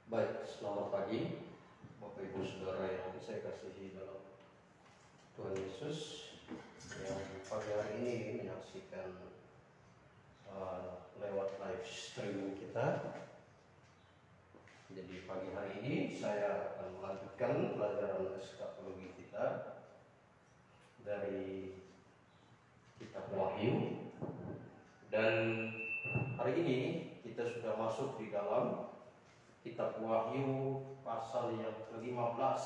Baik, selamat pagi Bapak Ibu Saudara yang saya kasihi dalam Tuhan Yesus, yang pagi hari ini menyaksikan lewat live streaming kita. Jadi pagi hari ini saya akan melanjutkan pelajaran eskatologi kita dari kitab Wahyu, dan hari ini kita sudah masuk di dalam kitab Wahyu pasal yang ke-15.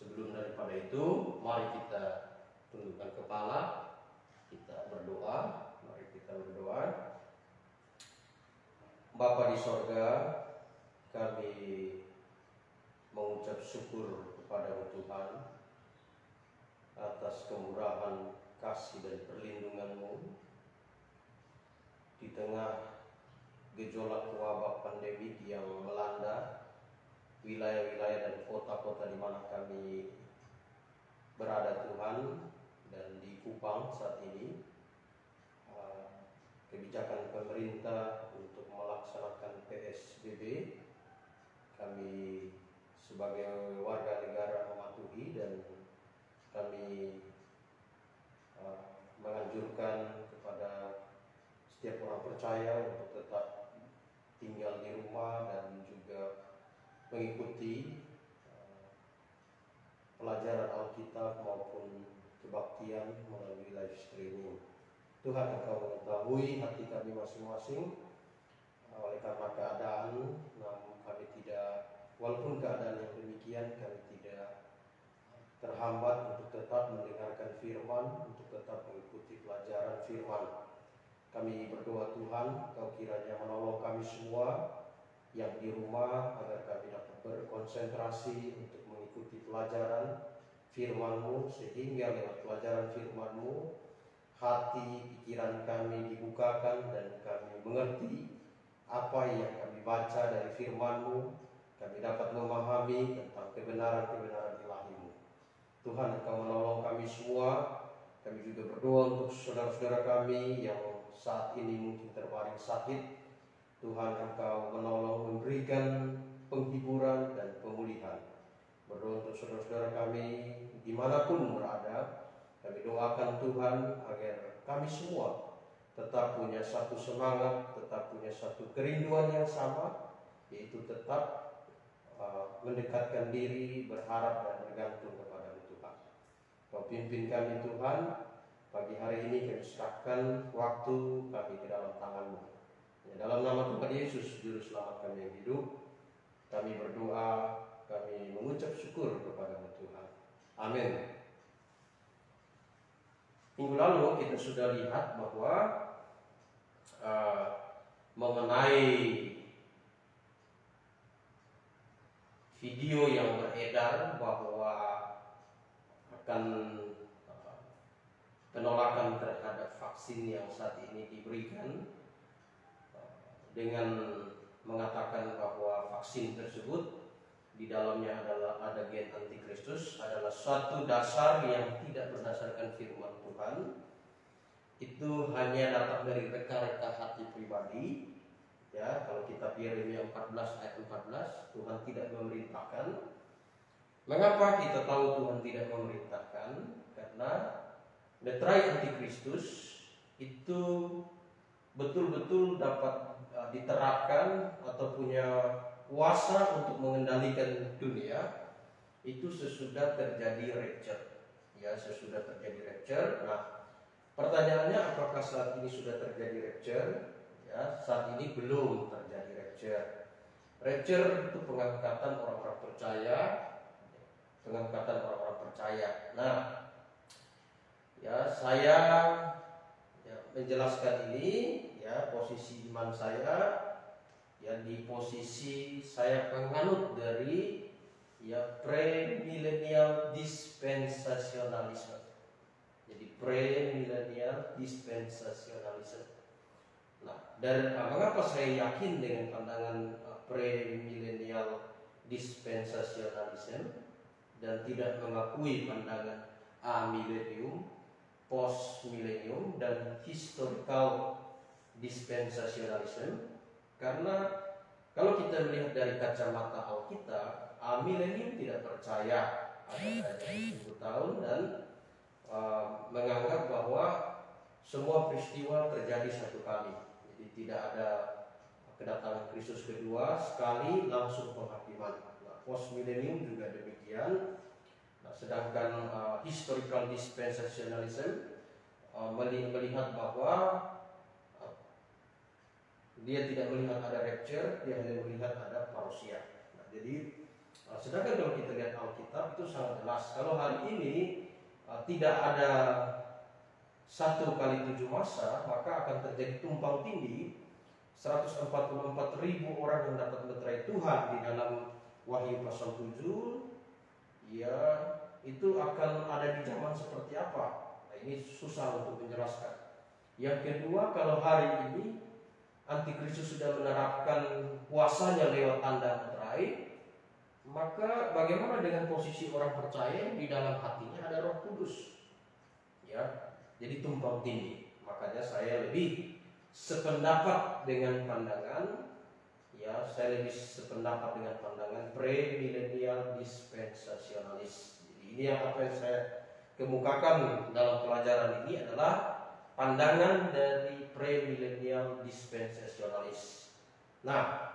Sebelum daripada itu, mari kita tundukkan kepala, kita berdoa. Mari kita berdoa. Bapa di sorga, kami mengucap syukur kepada Tuhan atas kemurahan, kasih dan perlindungan-Mu di tengah gejolak wabah pandemi yang melanda wilayah-wilayah dan kota-kota di mana kami berada, Tuhan. Dan di Kupang saat ini, kebijakan pemerintah untuk melaksanakan PSBB, kami sebagai warga negara mematuhi, dan kami menganjurkan kepada setiap orang percaya untuk tetap tinggal di rumah dan juga mengikuti pelajaran Alkitab maupun kebaktian melalui live streaming. Tuhan, Engkau mengetahui hati kami masing-masing. Oleh karena keadaan, namun kami tidak, walaupun keadaan yang demikian, kami tidak terhambat untuk tetap mendengarkan firman, untuk tetap mengikuti pelajaran firman. Kami berdoa Tuhan, Kau kiranya menolong kami semua yang di rumah, agar kami dapat berkonsentrasi untuk mengikuti pelajaran firman-Mu, sehingga lewat pelajaran firman-Mu, hati, pikiran kami dibukakan dan kami mengerti apa yang kami baca dari firman-Mu. Kami dapat memahami tentang kebenaran-kebenaran ilahi-Mu. Tuhan, Engkau menolong kami semua. Kami juga berdoa untuk saudara-saudara kami yang saat ini mungkin terbaring sakit. Tuhan, Engkau menolong, memberikan penghiburan dan pemulihan. Berdoa untuk saudara-saudara kami dimanapun berada. Kami doakan Tuhan agar kami semua tetap punya satu semangat, tetap punya satu kerinduan yang sama, yaitu tetap mendekatkan diri, berharap dan bergantung kepada Tuhan. Kau pimpin kami Tuhan. Pagi hari ini kami serahkan waktu kami ke dalam tangan-Mu. Ya, dalam nama Tuhan Yesus, Juru Selamat kami yang hidup, kami berdoa, kami mengucap syukur kepada Tuhan. Amin. Minggu lalu kita sudah lihat bahwa mengenai video yang beredar bahwa akan penolakan terhadap vaksin yang saat ini diberikan, dengan mengatakan bahwa vaksin tersebut di dalamnya ada gen antikristus, adalah suatu dasar yang tidak berdasarkan firman Tuhan. Itu hanya datang dari reka-reka hati pribadi. Ya, kalau kita Yeremia 14 ayat 14, Tuhan tidak memerintahkan. Mengapa kita tahu Tuhan tidak memerintahkan? Karena meterai antikristus itu betul-betul dapat diterapkan atau punya kuasa untuk mengendalikan dunia itu sesudah terjadi rapture. Ya, sesudah terjadi rapture. Nah, pertanyaannya, apakah saat ini sudah terjadi rapture? Ya, saat ini belum terjadi rapture. Rapture itu pengangkatan orang-orang percaya, pengangkatan orang-orang percaya. Nah, ya, saya menjelaskan ini, ya, posisi iman saya, ya, di posisi saya penganut dari, ya, pre-millennial dispensationalism. Jadi pre-millennial dispensationalism. Nah, dan mengapa saya yakin dengan pandangan pre-millennial dispensationalism dan tidak mengakui pandangan amillennium, post millennium dan historical dispensationalism? Karena kalau kita melihat dari kacamata Alkitab, amillennium tidak percaya ada kerajaan 1000 tahun dan menganggap bahwa semua peristiwa terjadi satu kali. Jadi tidak ada kedatangan Kristus kedua sekali langsung penghakiman. Nah, post millennium juga demikian. Nah, sedangkan historical dispensationalism melihat bahwa dia tidak melihat ada rapture, dia hanya melihat ada parousia. Nah, jadi sedangkan kalau kita lihat Alkitab itu sangat jelas. Kalau hari ini tidak ada 1 kali 7 masa, maka akan terjadi tumpang tindih. 144.000 orang yang dapat meterai Tuhan di dalam Wahyu pasal 7, ya, itu akan ada di zaman seperti apa? Nah, ini susah untuk menjelaskan. Yang kedua, kalau hari ini Antikristus sudah menerapkan kuasanya lewat tanda meterai, maka bagaimana dengan posisi orang percaya di dalam hatinya ada Roh Kudus? Ya, jadi tumpang tindih. Makanya saya lebih sependapat dengan pandangan, ya, saya lebih sependapat dengan pandangan pre-millennial dispensationalis. Jadi ini yang apa yang saya kemukakan dalam pelajaran ini adalah pandangan dari pre-millennial dispensationalis. Nah,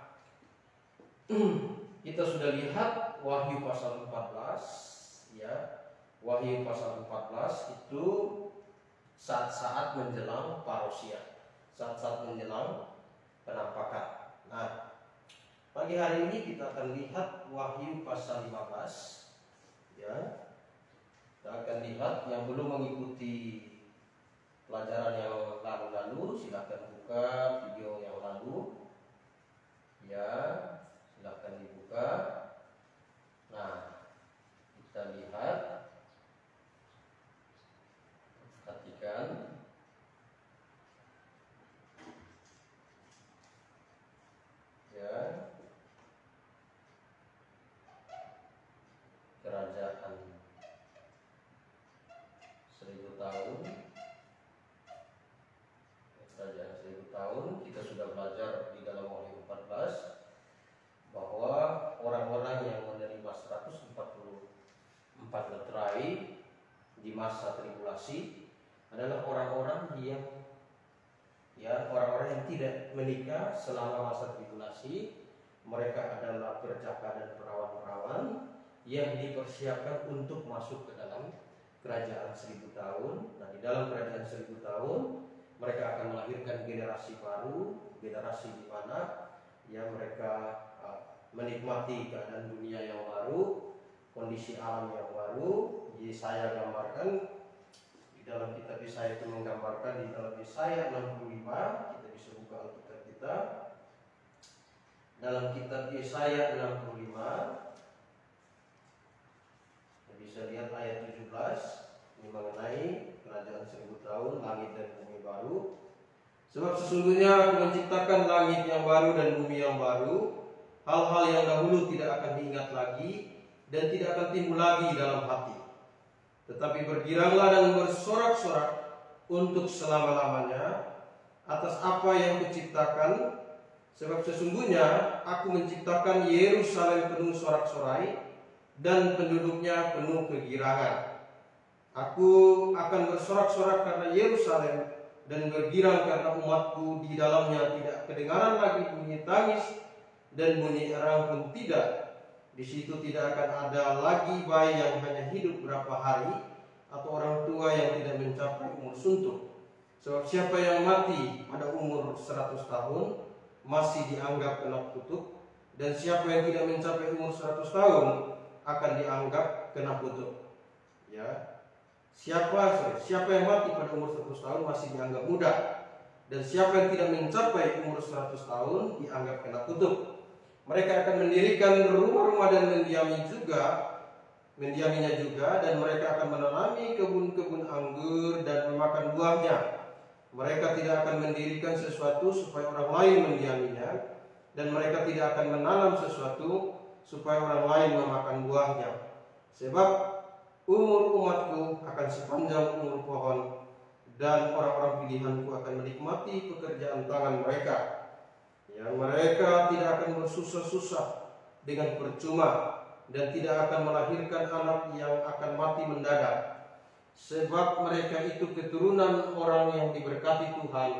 kita sudah lihat Wahyu pasal 14, ya, Wahyu pasal 14 itu saat-saat menjelang parousia, saat-saat menjelang penampakan. Nah, pagi hari ini kita akan lihat Wahyu pasal 15, ya. Kita akan lihat yang belum mengikuti pelajaran yang lalu-lalu, silakan buka video yang lalu, ya, silakan dibuka. Nah, kita lihat, perhatikan. Ya, kerajaan 1000 tahun. Kerajaan 1000 tahun, kita sudah belajar di dalam Wahyu 14 bahwa orang-orang yang menerima 144 meterai di masa tribulasi adalah orang-orang yang orang-orang yang tidak menikah selama masa tribulasi. Mereka adalah perjaka dan perawan-perawan yang dipersiapkan untuk masuk ke dalam kerajaan 1000 tahun. Nah, di dalam kerajaan 1000 tahun mereka akan melahirkan generasi baru, generasi di mana mereka menikmati keadaan dunia yang baru, kondisi alam yang baru. Jadi saya gambarkan di dalam kitab Yesaya itu menggambarkan di dalam Yesaya 65, kita bisa buka Alkitab kita. Dalam kitab Yesaya 65, kita bisa lihat ayat 17, ini mengenai kerajaan 1000 tahun, langit dan bumi baru. Sebab sesungguhnya Aku menciptakan langit yang baru dan bumi yang baru. Hal-hal yang dahulu tidak akan diingat lagi dan tidak akan timbul lagi dalam hati. Tetapi bergiranglah dan bersorak-sorak untuk selama-lamanya atas apa yang Kuciptakan. Sebab sesungguhnya Aku menciptakan Yerusalem penuh sorak-sorai dan penduduknya penuh kegirangan. Aku akan bersorak-sorak karena Yerusalem dan bergirang karena umatku. Di dalamnya tidak kedengaran lagi bunyi tangis dan bunyi erang pun tidak. Di situ tidak akan ada lagi bayi yang hanya hidup berapa hari atau orang tua yang tidak mencapai umur suntuk. Sebab siapa yang mati pada umur 100 tahun masih dianggap kena kutuk, dan siapa yang tidak mencapai umur 100 tahun akan dianggap kena kutuk. Ya. Siapa yang mati pada umur 100 tahun masih dianggap muda, dan siapa yang tidak mencapai umur 100 tahun dianggap kena kutuk. Mereka akan mendirikan rumah-rumah dan mendiaminya juga, dan mereka akan menanami kebun-kebun anggur dan memakan buahnya. Mereka tidak akan mendirikan sesuatu supaya orang lain mendiaminya, dan mereka tidak akan menanam sesuatu supaya orang lain memakan buahnya. Sebab umur umatku akan sepanjang umur pohon, dan orang-orang pilihanku akan menikmati pekerjaan tangan mereka. Yang mereka tidak akan bersusah-susah dengan percuma, dan tidak akan melahirkan anak yang akan mati mendadak. Sebab mereka itu keturunan orang yang diberkati Tuhan,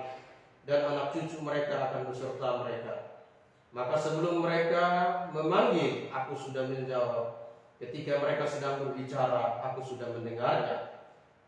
dan anak cucu mereka akan beserta mereka. Maka sebelum mereka memanggil, Aku sudah menjawab. Ketika mereka sedang berbicara, Aku sudah mendengarnya.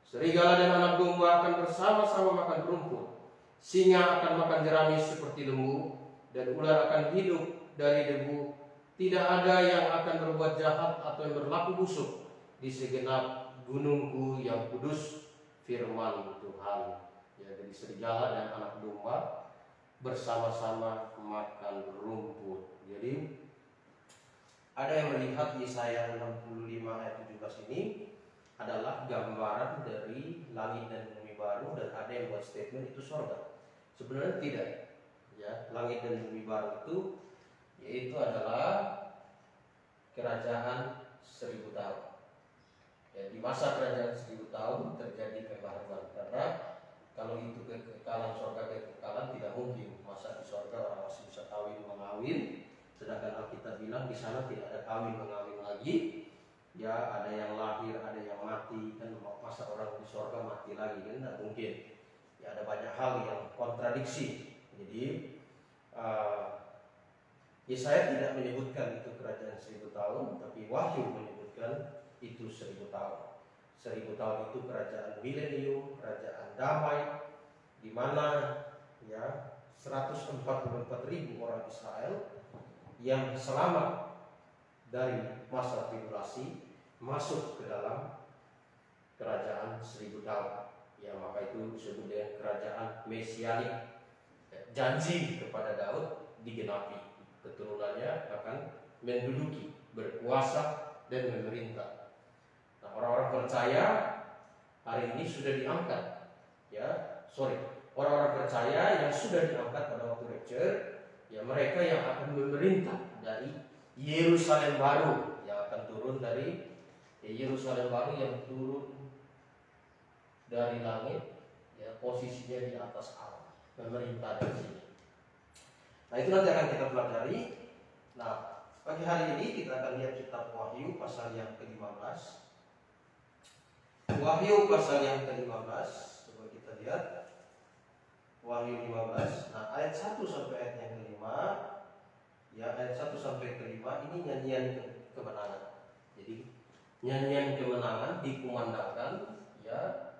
Serigala dan anak domba akan bersama-sama makan rumput. Singa akan makan jerami seperti lembu, dan ular akan hidup dari debu. Tidak ada yang akan berbuat jahat atau yang berlaku busuk di segenap gunungku yang kudus, firman Tuhan. Ya, jadi serigala dan anak domba bersama-sama makan rumput. Jadi ada yang melihat Yesaya 65 ayat 17 ini adalah gambaran dari langit dan bumi baru, dan ada yang buat statement itu surga. Sebenarnya tidak. Ya, langit dan bumi baru itu yaitu adalah kerajaan 1000 tahun. Ya, di masa kerajaan 1000 tahun terjadi pembaharuan, karena kalau itu kekekalan surga, kekekalan tidak mungkin. Masa di surga orang masih bisa kawin mengawin, sedangkan Alkitab bilang di sana tidak ada kawin mengawin lagi. Ya, ada yang lahir, ada yang mati, kan masa orang di surga mati lagi, kan tidak mungkin. Ya, ada banyak hal yang kontradiksi. Jadi Yesaya tidak menyebutkan itu kerajaan 1000 tahun, tapi Wahyu menyebutkan itu 1000 tahun. 1000 tahun itu kerajaan milenium, kerajaan damai, di mana ya 144.000 orang Israel yang selamat dari masa tribulasi masuk ke dalam kerajaan 1000 tahun. Ya, maka itu disebut dengan kerajaan mesianik. Janji kepada Daud digenapi, keturunannya akan menduduki, berkuasa dan memerintah. Nah, orang-orang percaya hari ini sudah diangkat, orang-orang percaya yang sudah diangkat pada waktu rapture, ya mereka yang akan memerintah dari Yerusalem baru, yang akan turun dari Yerusalem baru yang turun dari langit, ya posisinya di atas Allah, memerintah di sini. Nah, itu nanti akan kita pelajari. Nah, pagi hari ini kita akan lihat kitab Wahyu pasal yang ke-15. Wahyu pasal yang ke-15, coba kita lihat Wahyu 15. Nah, ayat 1 sampai ayat yang ke-5. Ya, ayat 1 sampai ke-5 ini nyanyian kemenangan. Jadi nyanyian kemenangan dikumandangkan ya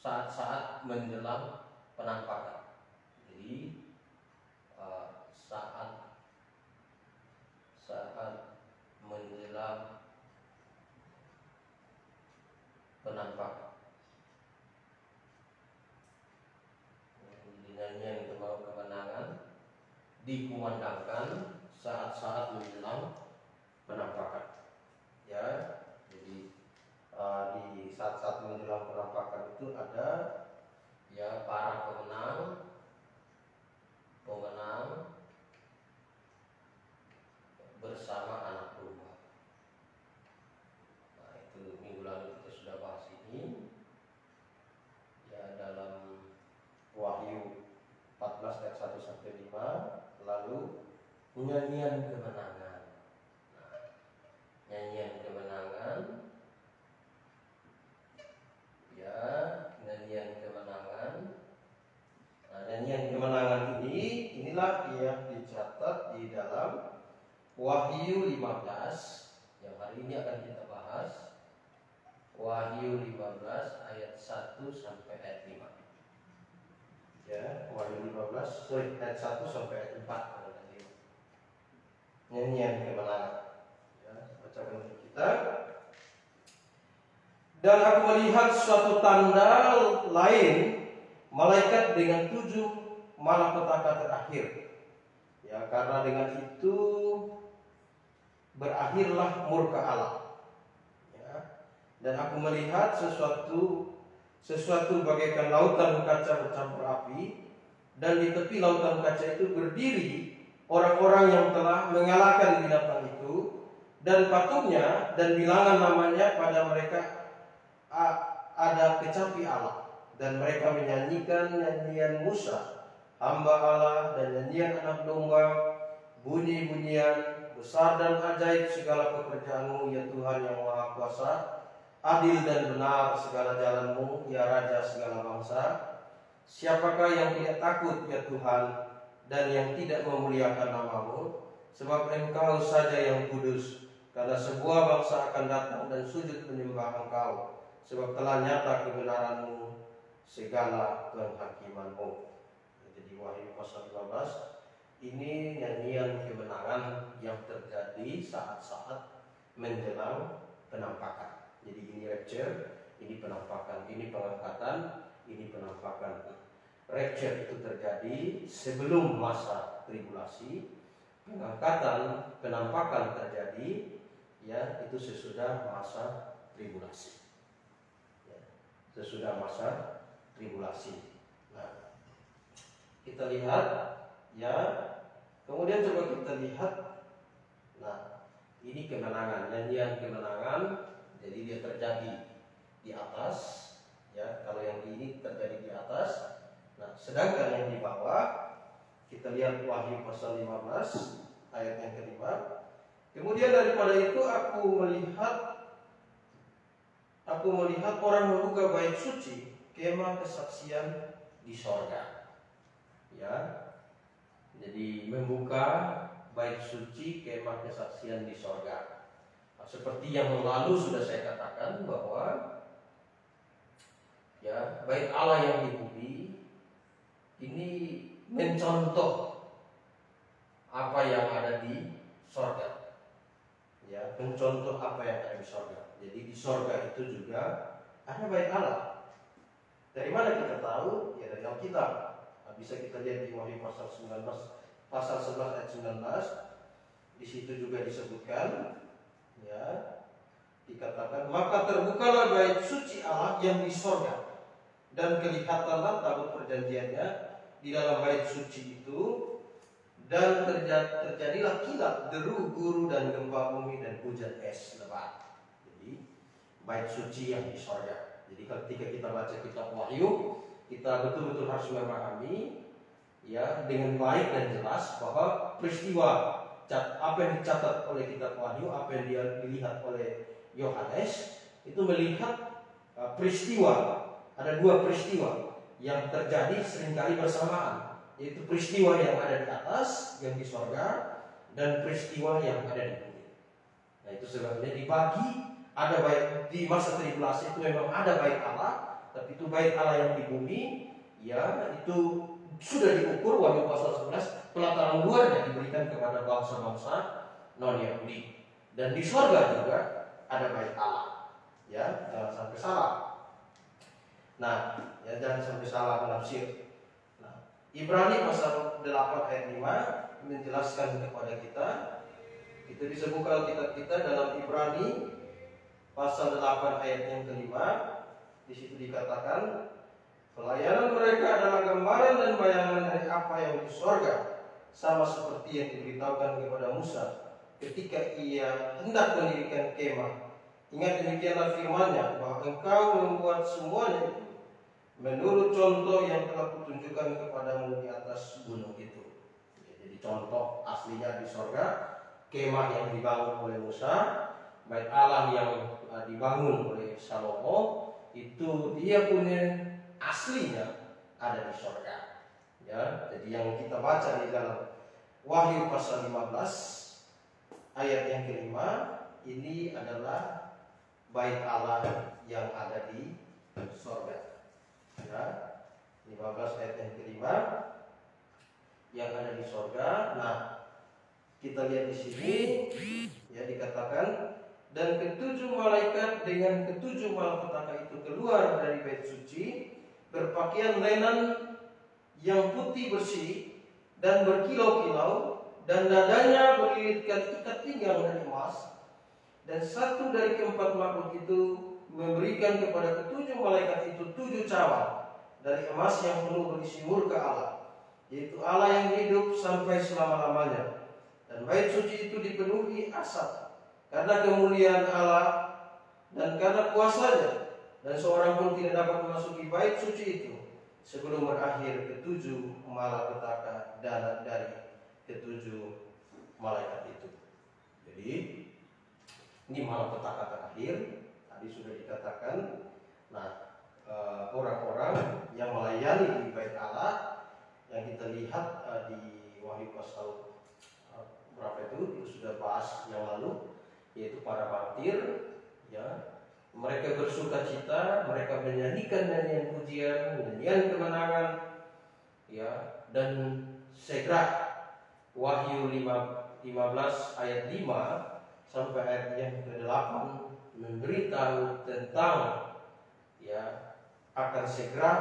saat-saat menjelang penampakan. Jadi saat menjelang penampakan. Nyanyian kemenangan dikumandangkan saat-saat menjelang penampakan. Ya, jadi di saat-saat menjelang penampakan itu ada ya para pemenang bersama anak domba. Nah, itu minggu lalu kita sudah bahas ini ya dalam Wahyu 14 ayat 1 sampai 5. Lalu nyanyian kemenangan. Nah, nyanyian kemenangan. Ya, nyanyian kemenangan. Nah, nyanyian kemenangan inilah yang dicatat di dalam Wahyu 15 yang hari ini akan kita bahas. Wahyu 15 ayat 1 sampai ayat 5. Ya, Wahyu 15 ayat 1 sampai ayat 4 tadi. Nyanyian kemenangan. Ya, bacakan untuk kita. Dan aku melihat suatu tanda lain, malaikat dengan 7 malapetaka terakhir. Ya, karena dengan itu berakhirlah murka Allah. Ya. Dan aku melihat sesuatu bagaikan lautan kaca bercampur api, dan di tepi lautan kaca itu berdiri orang-orang yang telah mengalahkan binatang itu dan patungnya, dan bilangan namanya pada mereka ada kecapi Allah, dan mereka menyanyikan nyanyian Musa hamba Allah dan nyanyian anak domba, bunyi-bunyian besar dan ajaib segala pekerjaanmu ya Tuhan yang Maha Kuasa, adil dan benar segala jalanmu ya Raja segala bangsa. Siapakah yang tidak takut ya Tuhan dan yang tidak memuliakan namamu? Sebab Engkau saja yang kudus, karena sebuah bangsa akan datang dan sujud menyembah Engkau. Sebab telah nyata kebenaranmu, segala penghakimanmu. Jadi Wahyu pasal 15 ini nyanyian kemenangan yang terjadi saat-saat menjelang penampakan. Jadi ini rapture, ini penampakan, ini pengangkatan, ini penampakan. Rapture itu terjadi sebelum masa tribulasi, pengangkatan, penampakan terjadi ya itu sesudah masa tribulasi. Sesudah masa tribulasi. Nah, kita lihat ya, kemudian coba kita lihat. Nah, ini kemenangan, nyanyian kemenangan. Jadi dia terjadi di atas ya, kalau yang ini terjadi di atas. Nah, sedangkan yang di bawah kita lihat Wahyu pasal 15 ayat yang ke-5. Kemudian daripada itu aku melihat orang membuka bait suci, kemah kesaksian di sorga. Ya, jadi membuka bait suci, kemah kesaksian di sorga. Nah, seperti yang lalu sudah saya katakan bahwa Ya, bait Allah yang di bumi ini mencontoh apa yang ada di sorga. Ya, mencontoh apa yang ada di sorga. Jadi di sorga itu juga ada bait Allah. Dari mana kita tahu? Ya dari Alkitab. Nah, bisa kita lihat di Wahyu pasal 11 ayat 19. Di situ juga disebutkan, ya, dikatakan, maka terbukalah bait suci Allah yang di sorga, dan kelihatanlah tabut perjanjiannya di dalam bait suci itu, dan terjadilah kilat, deru, guru, dan gempa bumi, dan hujan es lebat. Jadi bait suci yang di sorga. Jadi ketika kita baca kitab Wahyu, kita betul-betul harus memahami, ya, dengan baik dan jelas bahwa peristiwa apa yang dicatat oleh kitab Wahyu, apa yang dia dilihat oleh Yohanes, itu melihat peristiwa. Ada dua peristiwa yang terjadi seringkali bersamaan, yaitu peristiwa yang ada di atas, yang di sorga, dan peristiwa yang ada di bumi. Nah, itu sebabnya dibagi. Ada baik di masa tribulasi itu memang ada bait Allah, tapi itu bait Allah yang di bumi, ya, itu sudah diukur. Wahyu pasal 11, pelataran luarnya diberikan kepada bangsa-bangsa non-Yahudi. Dan di sorga juga ada bait Allah, ya, jangan sampai salah. Nah, ya, jangan sampai salah menafsir. Nah, Ibrani pasal 8 ayat 5 menjelaskan kepada kita. Kita bisa buka Alkitab kita dalam Ibrani pasal 8 ayat yang kelima. Di situ dikatakan, pelayanan mereka adalah gambaran dan bayangan dari apa yang di sorga, sama seperti yang diberitahukan kepada Musa ketika ia hendak mendirikan kemah. Ingat, demikianlah firman-Nya, bahwa engkau membuat semuanya itu menurut contoh yang telah kutunjukkan kepadamu di atas gunung itu. Ya, jadi contoh aslinya di sorga, kemah yang dibangun oleh Musa, bait Allah yang dibangun oleh Salomo, itu dia punya aslinya ada di sorga. Ya, jadi yang kita baca di dalam Wahyu pasal 15 ayat yang kelima ini adalah bait Allah yang ada di sorga. Ya, 15 ayat yang kelima yang ada di sorga. Nah, kita lihat di sini, ya, dikatakan, dan ketujuh malaikat dengan ketujuh malapetaka itu keluar dari bait suci, berpakaian lenan yang putih bersih dan berkilau-kilau, dan dadanya berlilitkan ikat pinggang dari emas. Dan satu dari keempat makhluk itu memberikan kepada ketujuh malaikat itu 7 cawan dari emas yang penuh berisi murka Allah, yaitu Allah yang hidup sampai selama-lamanya. Dan bait suci itu dipenuhi asap karena kemuliaan Allah dan karena kuasanya, dan seorang pun tidak dapat memasuki bait suci itu sebelum berakhir ketujuh malapetaka dan dari ketujuh malaikat itu. Jadi ini malapetaka terakhir. Tadi sudah dikatakan. Nah, orang-orang yang melayani di bait Allah yang kita lihat di Wahyu pasal berapa itu sudah bahas yang lalu, yaitu para martir, ya, mereka bersuka cita, mereka menyanyikan nyanyian pujian, nyanyian kemenangan, ya, dan segera Wahyu 15 ayat 5 sampai ayat yang ke-8 memberitahu tentang, ya, akan segera,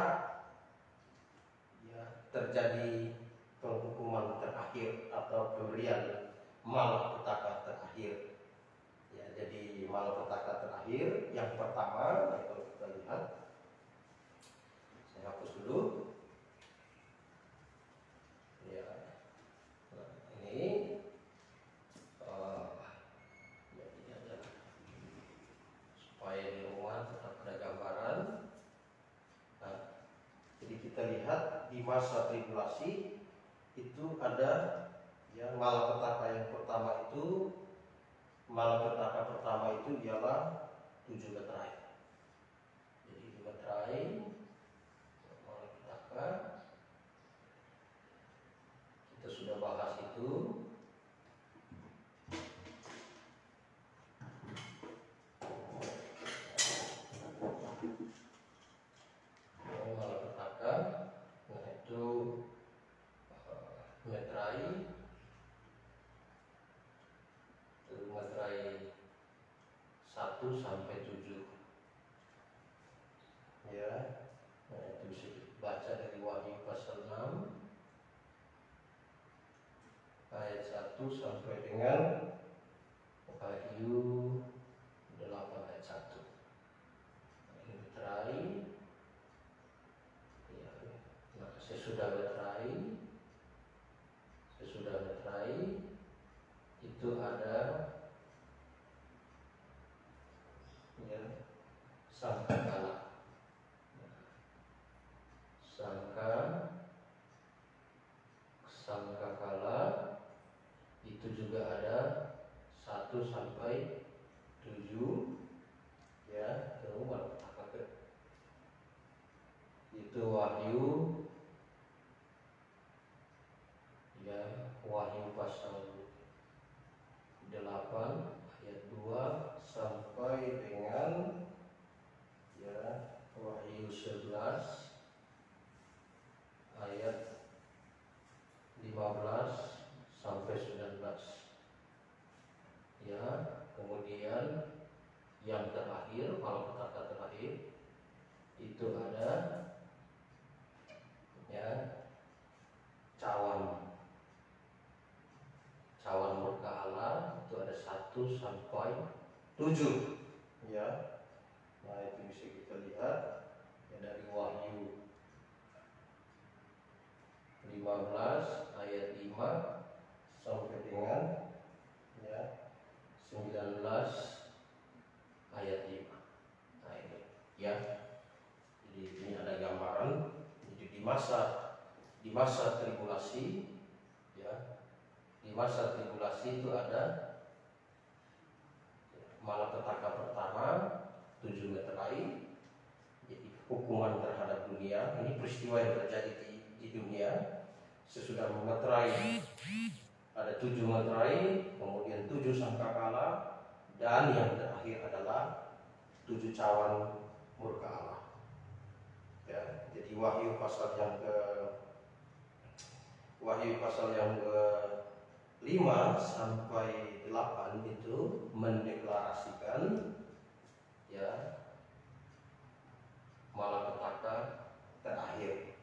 ya, terjadi penghukuman terakhir atau pemberian malapetaka terakhir. Ya, jadi malapetaka terakhir yang pertama, kalau kita lihat, saya hapus dulu. Ya, nah, ini supaya di rumah tetap ada gambaran. Nah, jadi kita lihat di masa tribulasi itu ada, ya, malapetaka yang pertama itu. Malapetaka pertama itu ialah 7 meterai. Jadi meterai, malapetaka, kita sudah bahas itu. 1 sampai 7. Ya, nah, itu bisa dibaca dari Wahyu pasal 6 ayat 1 sampai dengan Wahyu 8 ayat 1. Ini meterai. Ya, nah, sesudah meterai itu ada ya sangkakala. Sangkakala itu juga ada 1 sampai 7 ya, itu Wahyu ya, Wahyu pasal 8 ayat 2 sampai dengan ya Wahyu 11 ayat 15 sampai 19. Ya, kemudian yang terakhir, malapetaka terakhir itu ada ya cawan murka Allah, itu ada 1 sampai 7 ya. Nah, itu bisa kita lihat ya, dari Wahyu 15 ayat 5 sampai dengan ya 19 ayat 5. Nah, ini ya. Jadi ini ada gambaran. Jadi di masa tribulasi ya. Di masa tribulasi itu ada malapetaka pertama 7 meterai, jadi hukuman terhadap dunia. Ini peristiwa yang terjadi di dunia. Sesudah memeterai ada 7 meterai, kemudian 7 sangkakala, dan yang terakhir adalah 7 cawan murka Allah. Ya, jadi Wahyu pasal yang ke-5 sampai 8 itu mendeklarasikan ya malapetaka terakhir.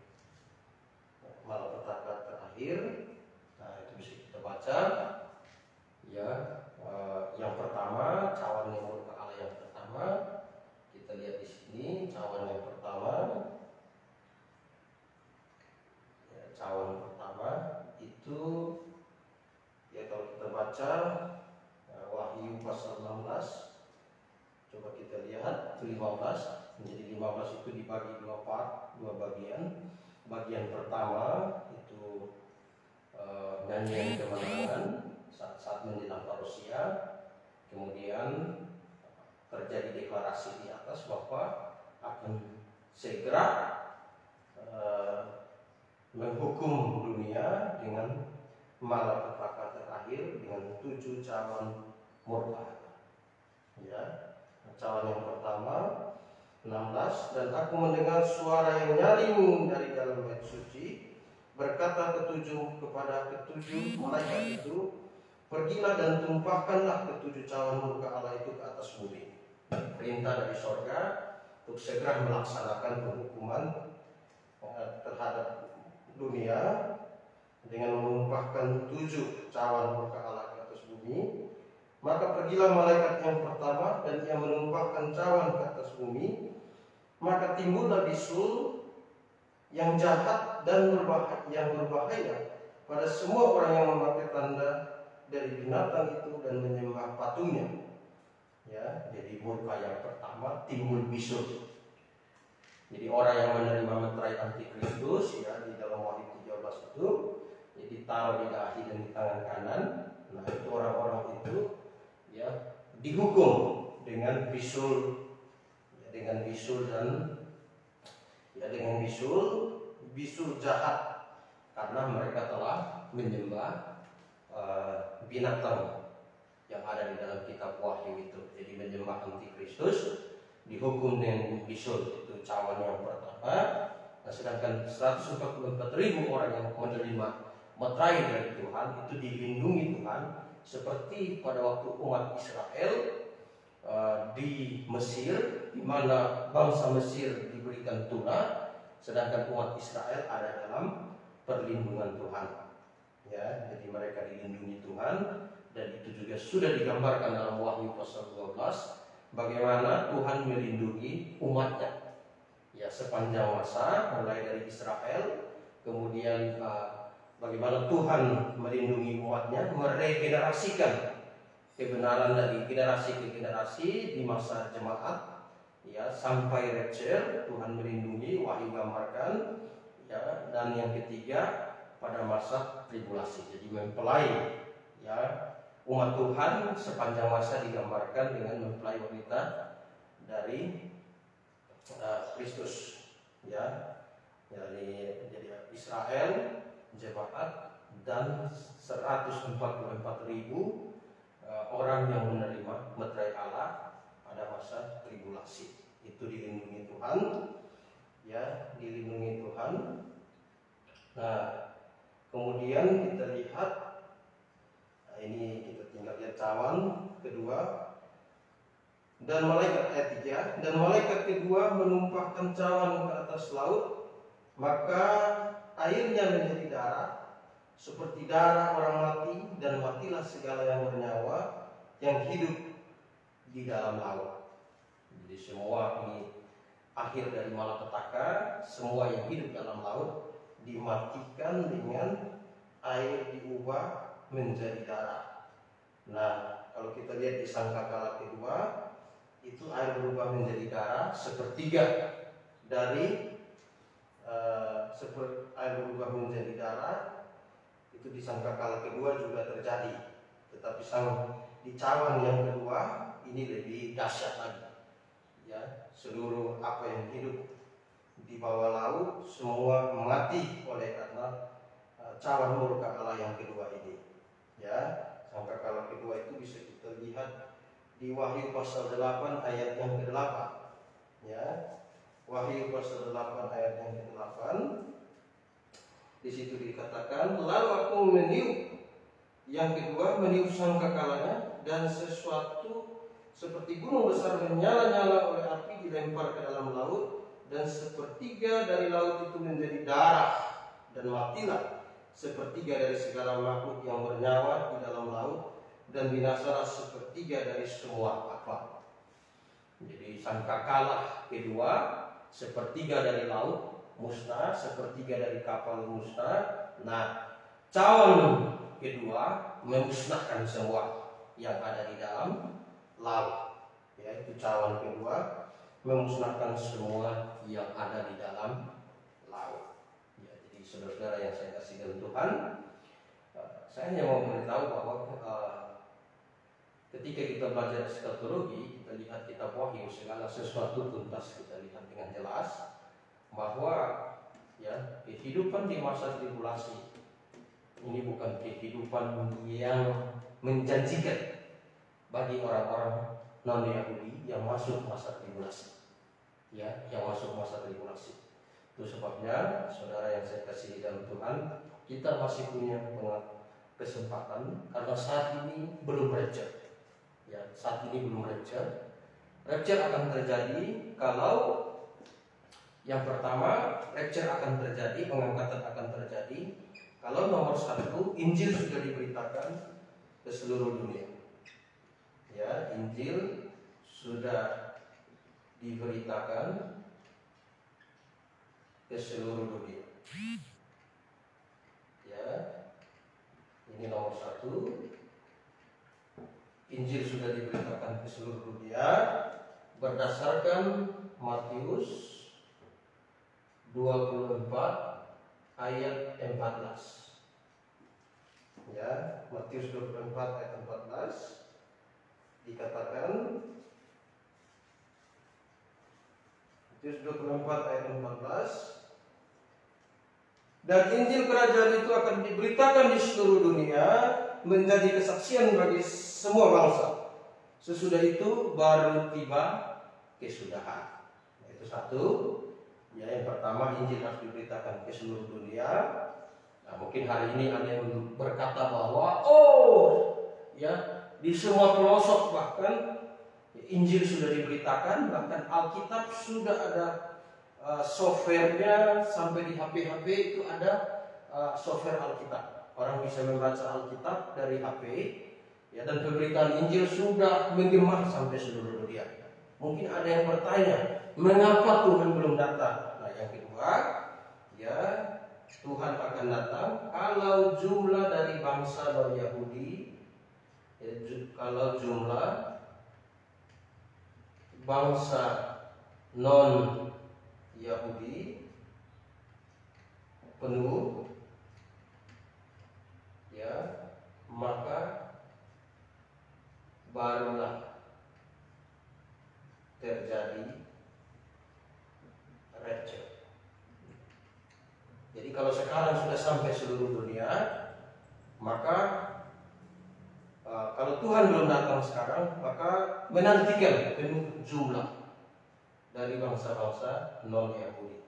Nah, itu bisa kita baca ya. Yang pertama, cawan yang murka Allah yang pertama, kita lihat di sini cawan yang pertama ya, cawan pertama itu ya, kalau kita baca Wahyu pasal 16, coba kita lihat itu 15. Menjadi 15 itu dibagi 2 part, 2 bagian. Bagian pertama itu nyanyian kemenangan saat menjelang parusia. Kemudian terjadi deklarasi di atas bahwa akan segera menghukum dunia dengan malapetaka terakhir dengan 7 cawan murka. Ya, cawan yang pertama 16, dan aku mendengar suara yang nyaring dari dalam bait suci berkata kepada ketujuh malaikat itu, pergilah dan tumpahkanlah ke-7 cawan murka Allah itu ke atas bumi. Perintah dari sorga untuk segera melaksanakan penghukuman terhadap dunia dengan menumpahkan 7 cawan murka Allah ke atas bumi. Maka pergilah malaikat yang pertama dan ia menumpahkan cawan ke atas bumi. Maka timbullah bisul yang jahat dan berbahaya pada semua orang yang memakai tanda dari binatang itu dan menyembah patungnya. Ya, jadi murka yang pertama timbul bisul. Jadi orang yang menerima meterai antikristus ya di dalam Wahyu 13 itu, jadi taruh di dahi dan di tangan kanan. Nah, itu orang-orang itu ya dihukum dengan bisul dan bisul jahat, karena mereka telah menyembah binatang yang ada di dalam kitab Wahyu itu. Jadi menyembah antikristus dihukum dengan bisul, itu cawan yang pertama. Nah, sedangkan 144.000 orang yang menerima meterai dari Tuhan itu dilindungi Tuhan, seperti pada waktu umat Israel di Mesir, di mana bangsa Mesir diberikan tuna, sedangkan umat Israel ada dalam perlindungan Tuhan. Ya, jadi mereka dilindungi Tuhan, dan itu juga sudah digambarkan dalam Wahyu pasal 12 bagaimana Tuhan melindungi umatnya. Ya, sepanjang masa mulai dari Israel, kemudian bagaimana Tuhan melindungi umatnya, meregenerasikan kebenaran dari generasi ke generasi di masa jemaat, ya, sampai rapture Tuhan melindungi, Wahyu gambarkan, ya, dan yang ketiga pada masa tribulasi. Jadi mempelai, ya, umat Tuhan sepanjang masa digambarkan dengan mempelai wanita dari Kristus, ya. Jadi Israel, jemaat, dan 144.000 orang yang menerima meterai Allah pada masa tribulasi. Itu dilindungi Tuhan, ya, dilindungi Tuhan. Nah, kemudian kita lihat, ini kita tinggal lihat cawan kedua. Dan malaikat ayat 3, dan malaikat kedua menumpahkan cawan ke atas laut, maka airnya menjadi darah seperti darah orang mati, dan matilah segala yang bernyawa yang hidup di dalam laut. Jadi semua ini akhir dari malapetaka, semua yang hidup dalam laut dimatikan dengan air diubah menjadi darah. Nah, kalau kita lihat di sangkakala kedua, itu air berubah menjadi darah, sepertiga dari air berubah menjadi darah. Itu di sangkakala kedua juga terjadi, tetapi di cawan yang kedua ini lebih dahsyat lagi, ya. Seluruh apa yang hidup di bawah laut semua mati oleh karena cawan murka Allah yang kedua ini, ya. Sangkakala kedua itu bisa kita lihat di Wahyu pasal 8 ayat yang ke-8, ya. Wahyu pasal 8 ayat yang ke-8. Di situ dikatakan, lalu aku meniup, yang kedua meniup sangkakalanya, dan sesuatu seperti gunung besar menyala-nyala oleh api dilempar ke dalam laut, dan sepertiga dari laut itu menjadi darah, dan matilah sepertiga dari segala makhluk yang bernyawa di dalam laut, dan binasalah sepertiga dari semua kapal. Jadi sangkakala kedua, sepertiga dari laut musnah, sepertiga dari kapal musnah. Nah, cawan kedua memusnahkan semua yang ada di dalam laut. Ya, itu cawan kedua memusnahkan semua yang ada di dalam laut. Ya, jadi saudara-saudara yang saya kasih dalam Tuhan, saya hanya mau memberitahu bahwa ketika kita belajar eskatologi, kita lihat kitab Wahyu, segala sesuatu tuntas kita lihat dengan jelas bahwa, ya, kehidupan di masa tribulasi ini bukan kehidupan yang menjanjikan bagi orang-orang non-Yahudi yang masuk masa tribulasi, ya, yang masuk masa tribulasi. Itu sebabnya, saudara yang saya kasih dalam Tuhan, kita masih punya kesempatan, karena saat ini belum rapture. Ya, saat ini belum rapture. Rapture akan terjadi kalau yang pertama, rapture akan terjadi, pengangkatan akan terjadi kalau nomor 1, Injil sudah diberitakan ke seluruh dunia. Ya, Injil sudah diberitakan ke seluruh dunia. Ya, ini nomor 1. Injil sudah diberitakan ke seluruh dunia berdasarkan Matius 24 ayat 14. Ya, Matius 24 ayat 14 dikatakan, Matius 24 ayat 14, dan Injil kerajaan itu akan diberitakan di seluruh dunia menjadi kesaksian bagi semua bangsa. Sesudah itu baru tiba kesudahan. Itu satu. Ya, yang pertama, Injil harus diberitakan ke seluruh dunia. Nah, mungkin hari ini ada yang berkata bahwa, ya, di semua pelosok bahkan Injil sudah diberitakan, bahkan Alkitab sudah ada softwarenya, sampai di HP-HP itu ada software Alkitab. Orang bisa membaca Alkitab dari HP, ya, dan pemberitaan Injil sudah menggema sampai seluruh dunia. Mungkin ada yang bertanya, mengapa Tuhan belum datang? Nah, yang kedua, ya, Tuhan akan datang kalau jumlah dari bangsa non-Yahudi, ya, kalau jumlah bangsa non-Yahudi penuh, ya, maka barulah terjadi rapture. Jadi kalau sekarang sudah sampai seluruh dunia, maka kalau Tuhan belum datang sekarang, maka menantikan penuh jumlah dari bangsa-bangsa non-Yahudi.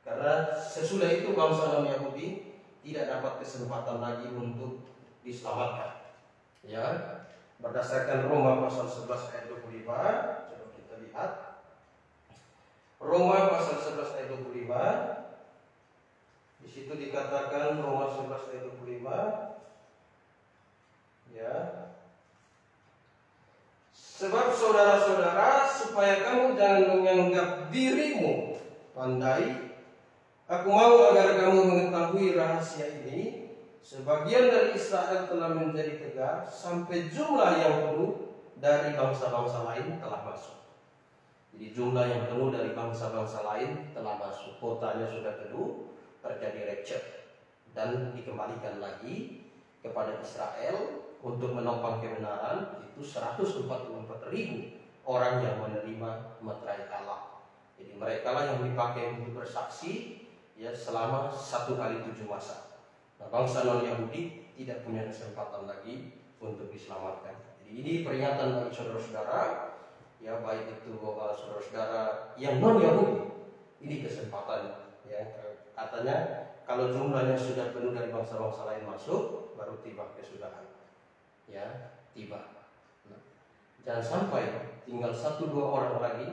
Karena sesudah itu bangsa non-Yahudi tidak dapat kesempatan lagi untuk diselamatkan. Ya, berdasarkan Roma pasal 11 ayat 25, coba kita lihat. Roma pasal 11 ayat 25. Di situ dikatakan Roma 11 ayat 25. Ya. Sebab saudara-saudara, supaya kamu jangan menganggap dirimu pandai, aku mau agar kamu mengetahui rahasia ini. Sebagian dari Israel telah menjadi tegar, sampai jumlah yang penuh dari bangsa-bangsa lain telah masuk. Jadi jumlah yang penuh dari bangsa-bangsa lain telah masuk. Kotanya sudah penuh, terjadi rapture, dan dikembalikan lagi kepada Israel untuk menopang kebenaran. Itu 144.000 orang yang menerima meterai Allah. Jadi mereka lah yang dipakai untuk bersaksi, ya, selama 1 kali 7 masa. Nah, bangsa non-Yahudi tidak punya kesempatan lagi untuk diselamatkan. Jadi ini peringatan bagi saudara-saudara, ya, baik itu saudara-saudara yang non-Yahudi. Ini kesempatan, ya. Katanya kalau jumlahnya sudah penuh dari bangsa-bangsa lain masuk, baru tiba kesudahan, ya, tiba. Nah, jangan sampai tinggal 1-2 orang lagi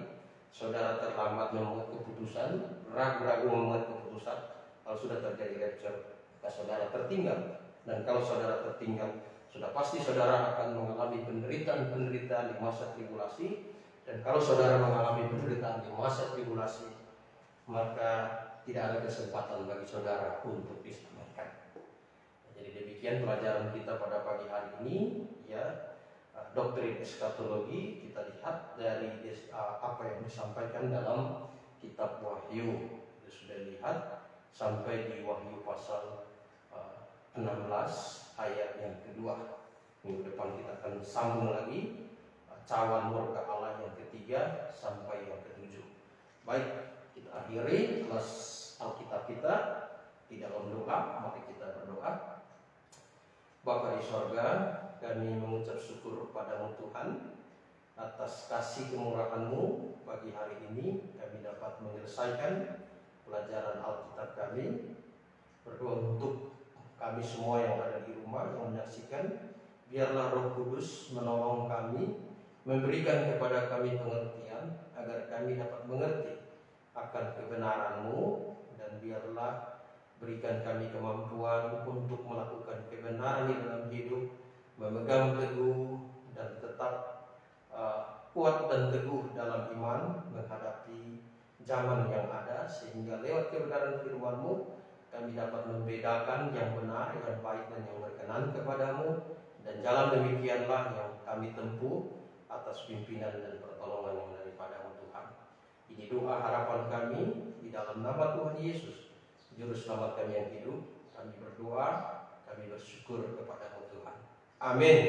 saudara terlambat membuat keputusan, ragu-ragu membuat keputusan. Kalau sudah terjadi rapture, saudara tertinggal. Dan kalau saudara tertinggal, sudah pasti saudara akan mengalami penderitaan-penderitaan di masa tribulasi. Dan kalau saudara mengalami penderitaan di masa tribulasi, maka tidak ada kesempatan bagi saudara untuk diselamatkan. Jadi demikian pelajaran kita pada pagi hari ini, ya. Doktrin eskatologi kita lihat dari apa yang disampaikan dalam kitab Wahyu. Kita sudah lihat sampai di Wahyu pasal 16 ayat yang kedua. Minggu depan kita akan sambung lagi cawan murka Allah yang ketiga sampai yang ketujuh. Baik, kita akhiri kelas Alkitab kita di dalam doa. Mari kita berdoa. Bapa di sorga, kami mengucap syukur kepadamu Tuhan atas kasih kemurahan-Mu. Pagi hari ini kami dapat menyelesaikan pelajaran Alkitab kami. Berdoa untuk kami semua yang ada di rumah yang menyaksikan, biarlah Roh Kudus menolong kami, memberikan kepada kami pengertian agar kami dapat mengerti akan kebenaran-Mu, dan biarlah berikan kami kemampuan untuk melakukan kebenaran di dalam hidup, memegang teguh dan tetap kuat dan teguh dalam iman menghadapi zaman yang ada, sehingga lewat kebenaran firman-Mu kami dapat membedakan yang benar, yang baik, dan yang berkenan kepadamu. Dan jalan demikianlah yang kami tempuh atas pimpinan dan pertolongan yang daripadamu Tuhan. Ini doa harapan kami di dalam nama Tuhan Yesus, Juru Selamat kami yang hidup. Kami berdoa, kami bersyukur kepadamu Tuhan. Amin.